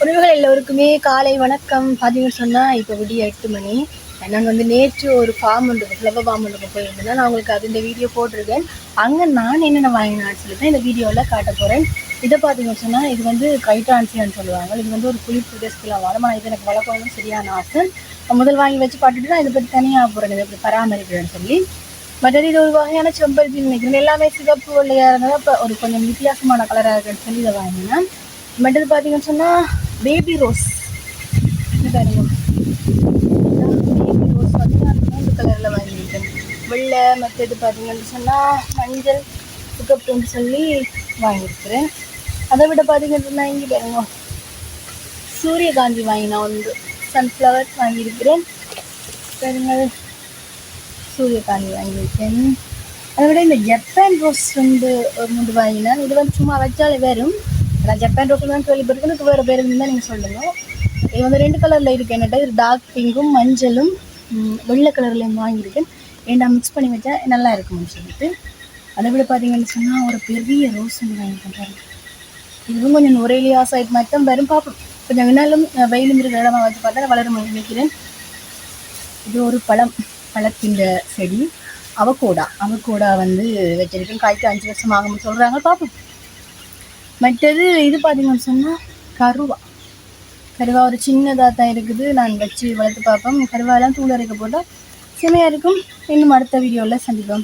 உறவுகள் எல்லோருக்குமே காலை வணக்கம். பார்த்தீங்கன்னு சொன்னால் இப்போ விடிய 8 மணி. நான் வந்து நேற்று ஒரு ஃபார்ம் ஒன்று ஃப்ளவர் ஃபார்ம் ஒன்று போயிருந்தேன். நான் உங்களுக்கு அது இந்த வீடியோ போட்டிருக்கேன். அங்கே நான் என்னென்ன வாங்கினான்னு சொல்லி தான் இந்த வீடியோவில் காட்ட போகிறேன். இதை பார்த்தீங்கன்னு சொன்னால் இது வந்து கைட்டான்சியான்னு சொல்லுவாங்க. இது வந்து ஒரு குளிர் பிரதேசத்தில் வளமான இது எனக்கு வளர்க்கணும்னு சரியான ஆசை. முதல் வாங்கி வச்சு பார்த்துட்டு தான் இதை பற்றி தனியாக போகிறேன், இதை எப்படி பராமரிக்கிறேன்னு சொல்லி. மற்றது இது ஒரு வகையான செம்பருத்தி நினைக்கிறேன். எல்லாமே சிவப்பு வெள்ளையாக இருந்தால் இப்போ ஒரு கொஞ்சம் வித்தியாசமான கலராக இருக்குன்னு சொல்லி இதை வாங்கினேன். மற்றது பார்த்தீங்கன்னு சொன்னால் பேபி ரோஸ் பாருங்க. பேபி ரோஸ் வந்து நான் 3 கலரில் வாங்கியிருக்கேன். வெள்ளை மற்றது பார்த்தீங்கன்னு சொன்னால் மஞ்சள் சிகப்புன்னு சொல்லி வாங்கியிருக்கிறேன். அதை விட பார்த்தீங்கன்னு சொன்னால் இங்கே பாருங்க சூரியகாந்தி வாங்கினா ஒன்று, சன்ஃப்ளவர் வாங்கியிருக்கிறேன். பாருங்க சூரியகாந்தி வாங்கியிருக்கேன். அதை விட இந்த ஜப்பான் ரோஸ் வந்து ஒரு 3 வாங்கினேன். இது வந்து சும்மா வச்சாலே வரும். நான் ஜப்பான் ரோஸ் தான் கேள்விப்பட்டிருக்கேன். இதுக்கு வேறு பேர் இருந்தால் நீங்கள் சொல்லுங்கள். இது வந்து 2 கலரில் இருக்குது. என்னட்டா இது டார்க் பிங்க்கும் மஞ்சளும் வெள்ளை கலர்லேயும் வாங்கியிருக்கேன். ஏன்னா மிக்ஸ் பண்ணி வச்சா நல்லா இருக்கும்னு சொல்லிட்டு. அதை விட பார்த்தீங்கன்னு சொன்னால் ஒரு பெரிய ரோஸ் வந்து வாங்கிட்டேன் பாருங்க. இதுவும் கொஞ்சம் நுரையிலியா சைட் மட்டும் வரும், பார்ப்போம். கொஞ்சம் வினாலும் வெயிலும் இருக்கிற இடமா வச்சு பார்த்தா வளரும் நினைக்கிறேன். இது ஒரு பழத்தின் செடி அவகோடா வந்து வச்சிருக்கேன். காய்க்கு 5 வருஷம் ஆகும்னு சொல்கிறாங்க, பார்ப்போம். மற்றது இது பார்த்தீங்கன்னு சொன்னால் கருவா ஒரு சின்னதாக தான் இருக்குது. நான் வச்சு வளர்த்து பார்ப்போம். கருவாலாம் தூள் அரைக்க போட்டால் செமையாக இருக்கும். இன்னும் அடுத்த வீடியோவில் சந்திப்போம்.